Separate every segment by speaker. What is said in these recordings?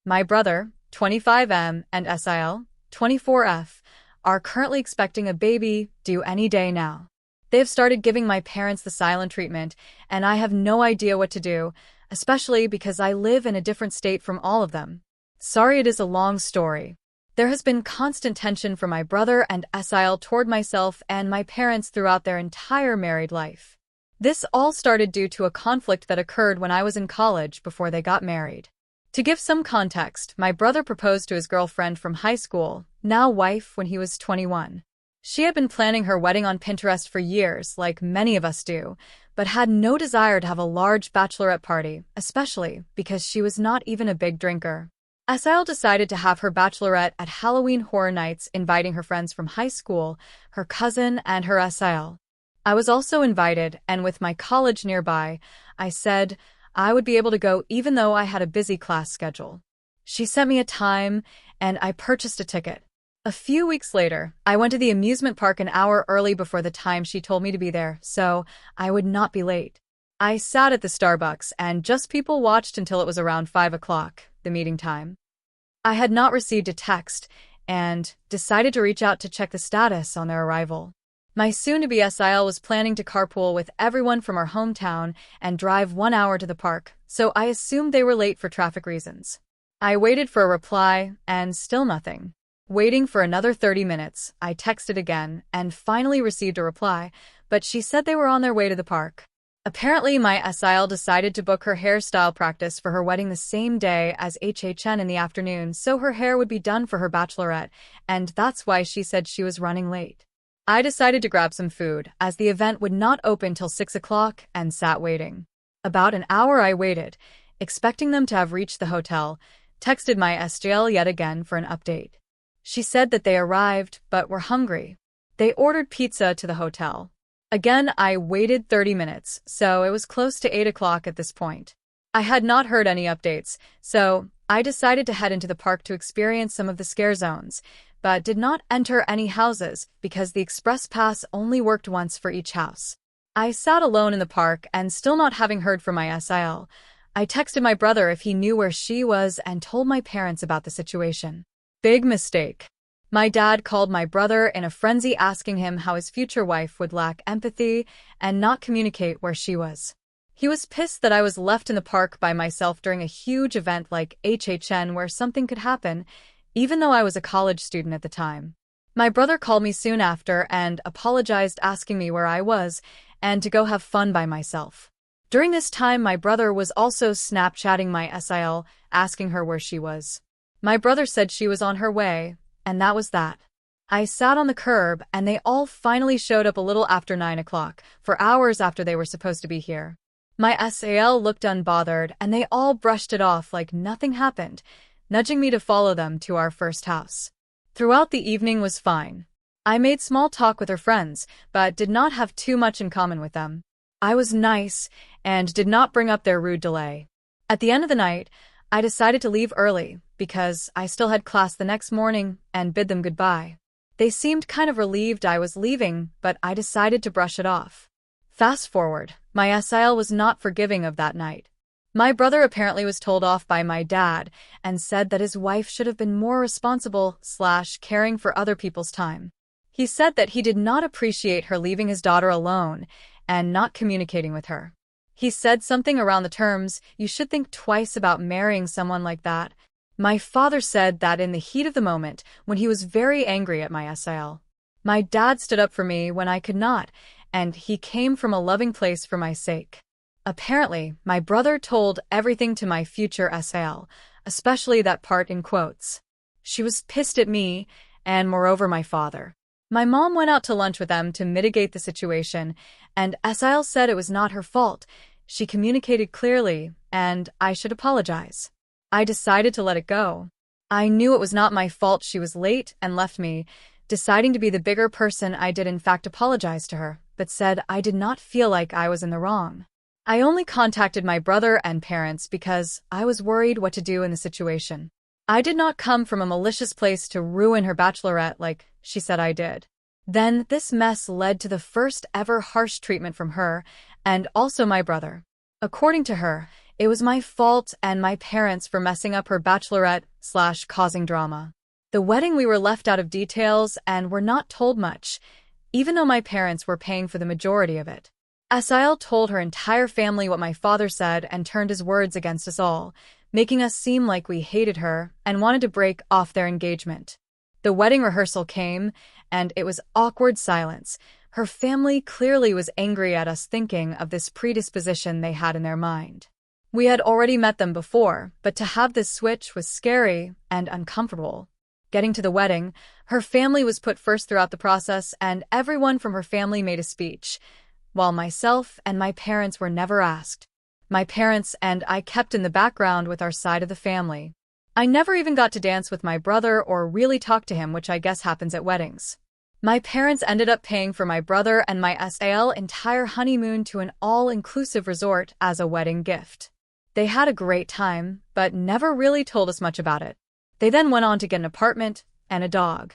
Speaker 1: My brother, 25M, and SIL, 24F, are currently expecting a baby due any day now. They have started giving my parents the silent treatment, and I have no idea what to do, especially because I live in a different state from all of them. Sorry, it is a long story. There has been constant tension from my brother and SIL toward myself and my parents throughout their entire married life. This all started due to a conflict that occurred when I was in college before they got married. To give some context, my brother proposed to his girlfriend from high school, now wife, when he was 21. She had been planning her wedding on Pinterest for years, like many of us do, but had no desire to have a large bachelorette party, especially because she was not even a big drinker. SIL decided to have her bachelorette at Halloween Horror Nights, inviting her friends from high school, her cousin, and her SIL. I was also invited, and with my college nearby, I said I would be able to go even though I had a busy class schedule. She sent me a time, and I purchased a ticket. A few weeks later, I went to the amusement park an hour early before the time she told me to be there, so I would not be late. I sat at the Starbucks and just people watched until it was around 5 o'clock, the meeting time. I had not received a text and decided to reach out to check the status on their arrival. My soon-to-be SIL was planning to carpool with everyone from our hometown and drive 1 hour to the park, so I assumed they were late for traffic reasons. I waited for a reply, and still nothing. Waiting for another 30 minutes, I texted again and finally received a reply, but she said they were on their way to the park. Apparently, my SIL decided to book her hairstyle practice for her wedding the same day as HHN in the afternoon, so her hair would be done for her bachelorette, and that's why she said she was running late. I decided to grab some food, as the event would not open till 6 o'clock, and sat waiting. About an hour I waited, expecting them to have reached the hotel, texted my SGL yet again for an update. She said that they arrived, but were hungry. They ordered pizza to the hotel. Again, I waited 30 minutes, so it was close to 8 o'clock at this point. I had not heard any updates, so I decided to head into the park to experience some of the scare zones, but did not enter any houses because the express pass only worked once for each house. I sat alone in the park and still not having heard from my SIL. I texted my brother if he knew where she was and told my parents about the situation. Big mistake. My dad called my brother in a frenzy asking him how his future wife would lack empathy and not communicate where she was. He was pissed that I was left in the park by myself during a huge event like HHN where something could happen, even though I was a college student at the time. My brother called me soon after and apologized, asking me where I was and to go have fun by myself. During this time, my brother was also Snapchatting my SIL, asking her where she was. My brother said she was on her way, and that was that. I sat on the curb and they all finally showed up a little after 9 o'clock, for hours after they were supposed to be here. My SIL looked unbothered and they all brushed it off like nothing happened, nudging me to follow them to our first house. Throughout the evening was fine. I made small talk with her friends, but did not have too much in common with them. I was nice and did not bring up their rude delay. At the end of the night, I decided to leave early because I still had class the next morning and bid them goodbye. They seemed kind of relieved I was leaving, but I decided to brush it off. Fast forward, my SIL was not forgiving of that night. My brother apparently was told off by my dad and said that his wife should have been more responsible / caring for other people's time. He said that he did not appreciate her leaving his daughter alone and not communicating with her. He said something around the terms, "You should think twice about marrying someone like that." My father said that in the heat of the moment, when he was very angry at my SIL. My dad stood up for me when I could not, and he came from a loving place for my sake. Apparently, my brother told everything to my future SIL, especially that part in quotes. She was pissed at me, and moreover my father. My mom went out to lunch with them to mitigate the situation, and SIL said it was not her fault. She communicated clearly, and I should apologize. I decided to let it go. I knew it was not my fault she was late and left me. Deciding to be the bigger person, I did in fact apologize to her, but said I did not feel like I was in the wrong. I only contacted my brother and parents because I was worried what to do in the situation. I did not come from a malicious place to ruin her bachelorette like she said I did. Then this mess led to the first ever harsh treatment from her and also my brother. According to her, It was my fault and my parents for messing up her bachelorette/causing drama. The wedding, we were left out of details and were not told much, even though my parents were paying for the majority of it. Asael told her entire family what my father said and turned his words against us all, making us seem like we hated her and wanted to break off their engagement. The wedding rehearsal came, and it was awkward silence. Her family clearly was angry at us thinking of this predisposition they had in their mind. We had already met them before, but to have this switch was scary and uncomfortable. Getting to the wedding, her family was put first throughout the process, and everyone from her family made a speech, while myself and my parents were never asked. My parents and I kept in the background with our side of the family. I never even got to dance with my brother or really talk to him, which I guess happens at weddings. My parents ended up paying for my brother and my Asael entire honeymoon to an all-inclusive resort as a wedding gift. They had a great time, but never really told us much about it. They then went on to get an apartment and a dog.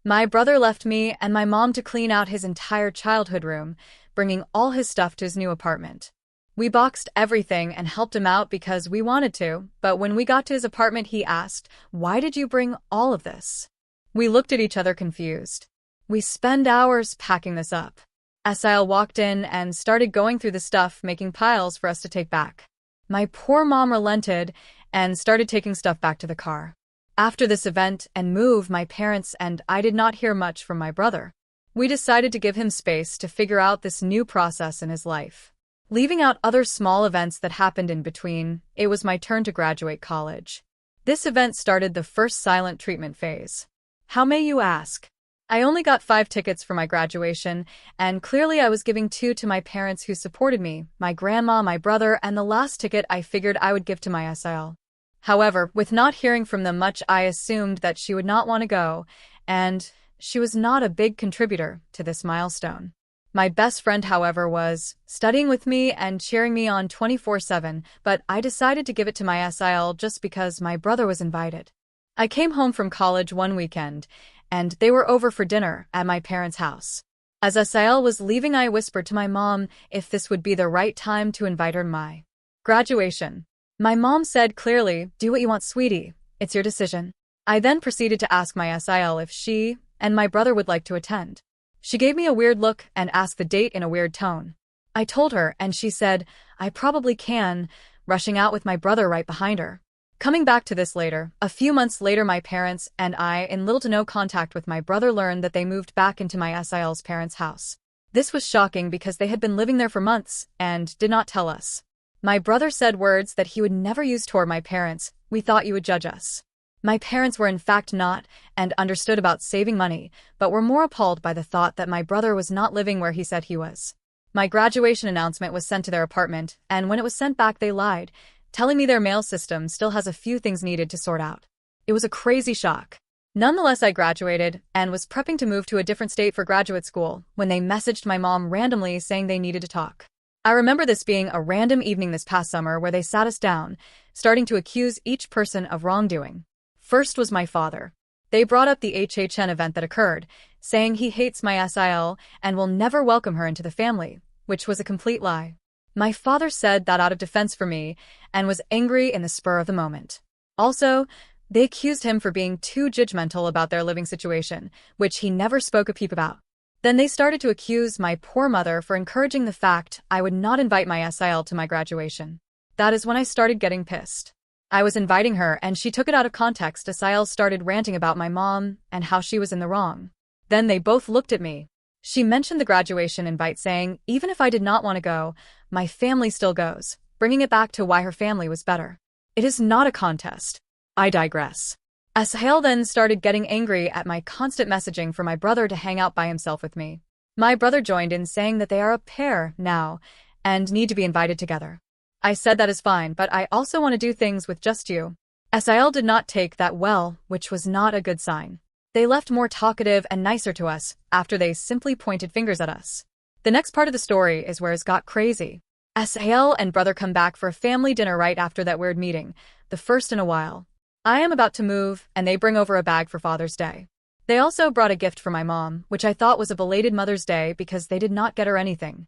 Speaker 1: My brother left me and my mom to clean out his entire childhood room, bringing all his stuff to his new apartment. We boxed everything and helped him out because we wanted to, but when we got to his apartment, he asked, "Why did you bring all of this?" We looked at each other confused. We spent hours packing this up. Asael walked in and started going through the stuff, making piles for us to take back. My poor mom relented and started taking stuff back to the car. After this event and move, my parents and I did not hear much from my brother. We decided to give him space to figure out this new process in his life. Leaving out other small events that happened in between, it was my turn to graduate college. This event started the first silent treatment phase. How, may you ask? I only got 5 tickets for my graduation, and clearly I was giving 2 to my parents who supported me, my grandma, my brother, and the last ticket I figured I would give to my Asael. However, with not hearing from them much, I assumed that she would not want to go, and she was not a big contributor to this milestone. My best friend, however, was studying with me and cheering me on 24/7, but I decided to give it to my Asael just because my brother was invited. I came home from college one weekend, and they were over for dinner at my parents' house. As Asael was leaving, I whispered to my mom if this would be the right time to invite her to my graduation. My mom said clearly, "Do what you want, sweetie. It's your decision." I then proceeded to ask my Asael if she and my brother would like to attend. She gave me a weird look and asked the date in a weird tone. I told her, and she said, "I probably can," rushing out with my brother right behind her. Coming back to this later, a few months later, my parents and I, in little to no contact with my brother, learned that they moved back into my Asael's parents' house. This was shocking because they had been living there for months and did not tell us. My brother said words that he would never use toward my parents. "We thought you would judge us." My parents were in fact not, and understood about saving money, but were more appalled by the thought that my brother was not living where he said he was. My graduation announcement was sent to their apartment, and when it was sent back, they lied, telling me their mail system still has a few things needed to sort out. It was a crazy shock. Nonetheless, I graduated and was prepping to move to a different state for graduate school when they messaged my mom randomly saying they needed to talk. I remember this being a random evening this past summer where they sat us down, starting to accuse each person of wrongdoing. First was my father. They brought up the HHN event that occurred, saying he hates my Asael and will never welcome her into the family, which was a complete lie. My father said that out of defense for me and was angry in the spur of the moment. Also, they accused him for being too judgmental about their living situation, which he never spoke a peep about. Then they started to accuse my poor mother for encouraging the fact I would not invite my Asael to my graduation. That is when I started getting pissed. I was inviting her and she took it out of context. Asael started ranting about my mom and how she was in the wrong. Then they both looked at me. She mentioned the graduation invite, saying even if I did not want to go, my family still goes, bringing it back to why her family was better. It is not a contest. I digress. Asael then started getting angry at my constant messaging for my brother to hang out by himself with me. My brother joined in, saying that they are a pair now and need to be invited together. I said that is fine, but I also want to do things with just you. Asael did not take that well, which was not a good sign. They left more talkative and nicer to us after they simply pointed fingers at us. The next part of the story is where it got crazy. Asael and brother come back for a family dinner right after that weird meeting, the first in a while. I am about to move, and they bring over a bag for Father's Day. They also brought a gift for my mom, which I thought was a belated Mother's Day because they did not get her anything.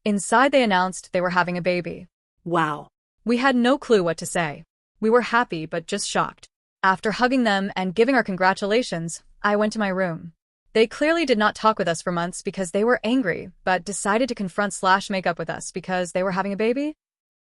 Speaker 1: Inside, they announced they were having a baby.
Speaker 2: Wow.
Speaker 1: We had no clue what to say. We were happy but just shocked. After hugging them and giving our congratulations, I went to my room. They clearly did not talk with us for months because they were angry, but decided to confront/make up with us because they were having a baby?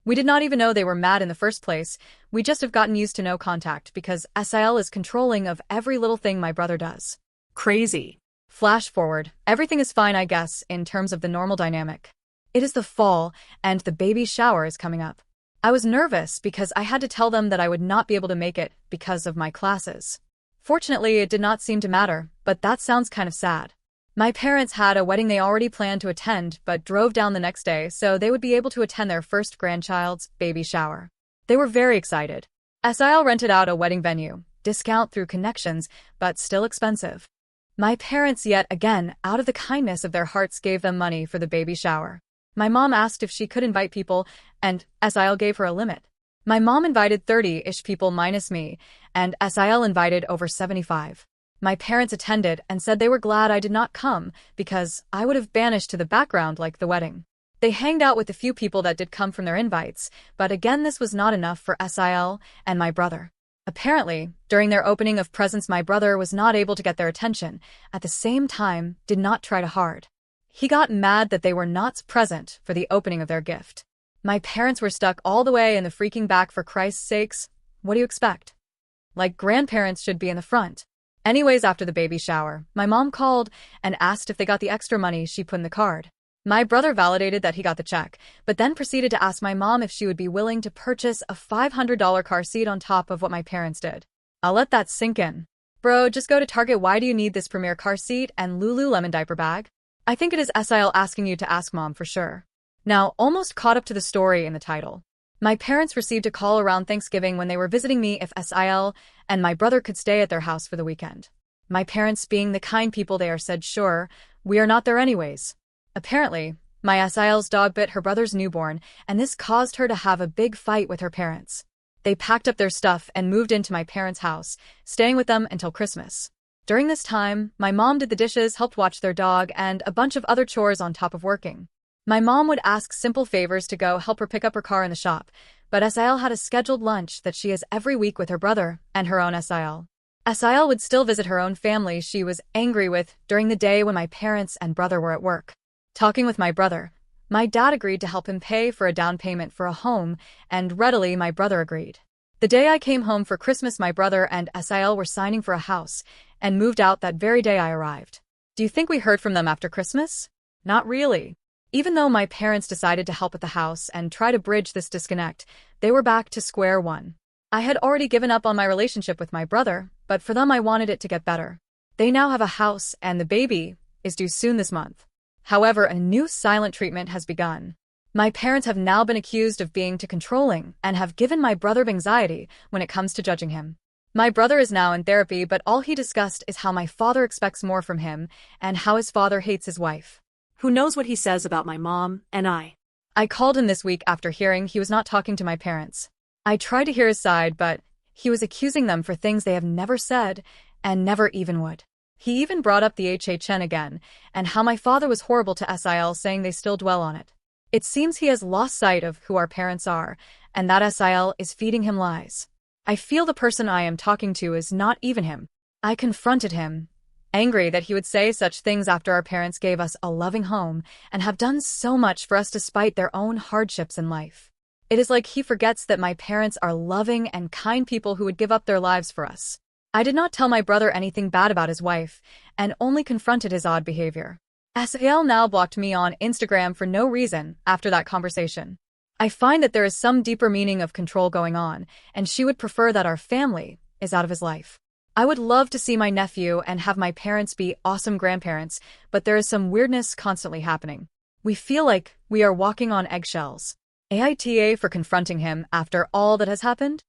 Speaker 1: We did not even know they were mad in the first place. We just have gotten used to no contact because SIL is controlling of every little thing my brother does.
Speaker 2: Crazy.
Speaker 1: Flash forward, everything is fine, I guess, in terms of the normal dynamic. It is the fall, and the baby shower is coming up. I was nervous because I had to tell them that I would not be able to make it because of my classes. Fortunately, it did not seem to matter, but that sounds kind of sad. My parents had a wedding they already planned to attend but drove down the next day so they would be able to attend their first grandchild's baby shower. They were very excited. SIL rented out a wedding venue, discount through connections, but still expensive. My parents yet again, out of the kindness of their hearts, gave them money for the baby shower. My mom asked if she could invite people, and SIL gave her a limit. My mom invited 30-ish people minus me, and SIL invited over 75. My parents attended and said they were glad I did not come because I would have banished to the background like the wedding. They hanged out with the few people that did come from their invites, but again this was not enough for SIL and my brother. Apparently, during their opening of presents my brother was not able to get their attention, at the same time did not try to hard. He got mad that they were not present for the opening of their gift. My parents were stuck all the way in the freaking back, for Christ's sakes. What do you expect? Like grandparents should be in the front. Anyways, after the baby shower, my mom called and asked if they got the extra money she put in the card. My brother validated that he got the check, but then proceeded to ask my mom if she would be willing to purchase a $500 car seat on top of what my parents did. I'll let that sink in. Bro, just go to Target. Why do you need this premier car seat and Lululemon diaper bag? I think it is SIL asking you to ask mom for sure. Now, almost caught up to the story in the title. My parents received a call around Thanksgiving when they were visiting me if SIL and my brother could stay at their house for the weekend. My parents, being the kind people they are, said sure, we are not there anyways. Apparently, my SIL's dog bit her brother's newborn, and this caused her to have a big fight with her parents. They packed up their stuff and moved into my parents' house, staying with them until Christmas. During this time, my mom did the dishes, helped watch their dog, and a bunch of other chores on top of working. My mom would ask simple favors to go help her pick up her car in the shop, but SIL had a scheduled lunch that she has every week with her brother and her own SIL. SIL would still visit her own family she was angry with during the day when my parents and brother were at work. Talking with my brother, my dad agreed to help him pay for a down payment for a home, and readily my brother agreed. The day I came home for Christmas, my brother and SIL were signing for a house and moved out that very day I arrived. Do you think we heard from them after Christmas? Not really. Even though my parents decided to help at the house and try to bridge this disconnect, they were back to square one. I had already given up on my relationship with my brother, but for them I wanted it to get better. They now have a house and the baby is due soon this month. However, a new silent treatment has begun. My parents have now been accused of being too controlling and have given my brother anxiety when it comes to judging him. My brother is now in therapy, but all he discussed is how my father expects more from him and how his father hates his wife.
Speaker 2: Who knows what he says about my mom and I?
Speaker 1: I called him this week after hearing he was not talking to my parents. I tried to hear his side, but he was accusing them for things they have never said and never even would. He even brought up the HHN again and how my father was horrible to SIL, saying they still dwell on it. It seems he has lost sight of who our parents are and that SIL is feeding him lies. I feel the person I am talking to is not even him. I confronted him, angry that he would say such things after our parents gave us a loving home and have done so much for us despite their own hardships in life. It is like he forgets that my parents are loving and kind people who would give up their lives for us. I did not tell my brother anything bad about his wife and only confronted his odd behavior. SIL now blocked me on Instagram for no reason after that conversation. I find that there is some deeper meaning of control going on, and she would prefer that our family is out of his life. I would love to see my nephew and have my parents be awesome grandparents, but there is some weirdness constantly happening. We feel like we are walking on eggshells. AITA for confronting him after all that has happened?